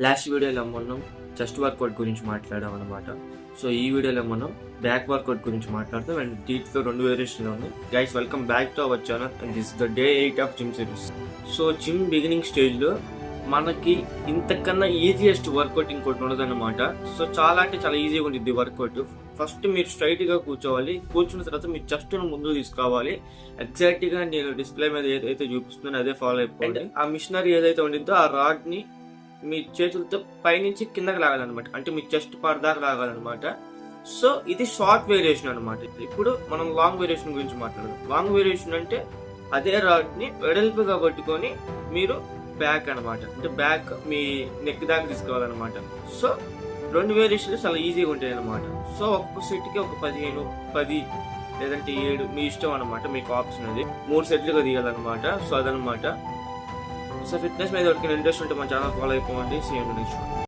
Last వీడియోలో మనం chest workout గురించి మాట్లాడాం అనమాట. సో ఈ వీడియోలో మనం బ్యాక్ వర్కౌట్ గురించి మాట్లాడతాం అండ్ దీంట్లో 2 వేరియేషన్లు ఉన్నాయి. Guys, welcome back to our channel and this the day 8 of gym series. So gym beginning స్టేజ్లో మనకి ఇంతకన్నా ఈజియెస్ట్ వర్కౌట్ ఇంకోటి ఉండదన్నమాట. సో చాలా ఈజీగా ఉంటుంది వర్కౌట్. ఫస్ట్ మీరు స్ట్రైట్గా కూర్చోవాలి. కూర్చున్న తర్వాత మీ చెస్ట్ను ముందుకు తీసుకోవాలి. ఎగ్జాక్ట్గా నేను డిస్ప్లే మీద ఏదైతే చూపిస్తున్నానో అదే ఫాలో అయిపోయింది. ఆ మిషనరీ ఏదైతే ఉండిందో ఆ రాడ్ని మీ చేతులతో పైనుంచి కిందకి లాగాలన్నమాట. అంటే మీ చెస్ట్ దాకా లాగాలన్నమాట. సో ఇది షార్ట్ వేరియేషన్ అనమాట. ఇప్పుడు మనం లాంగ్ వేరియేషన్ గురించి మాట్లాడదాం. లాంగ్ వేరియేషన్ అంటే అదే రాడ్ని వెడల్పుగా పట్టుకొని మీరు బ్యాక్ అనమాట, అంటే బ్యాక్ మీ నెక్ దాకా తీసుకోవాలన్నమాట. సో 2 వేరియేషన్లు చాలా ఈజీగా ఉంటాయి అనమాట. సో ఒక్క సెట్కి ఒక 15, 10 లేదంటే 7 మీ ఇష్టం అనమాట. మీకు ఆప్షన్ అది 3 సెట్లుగా తీయాలన్నమాట. సో అదనమాట. సో ఫిట్నెస్ మీద ఎవరికైనా ఇంట్రెస్ట్ ఉంటే మన ఛానల్ ఫాలో అయిపోండి. See you next.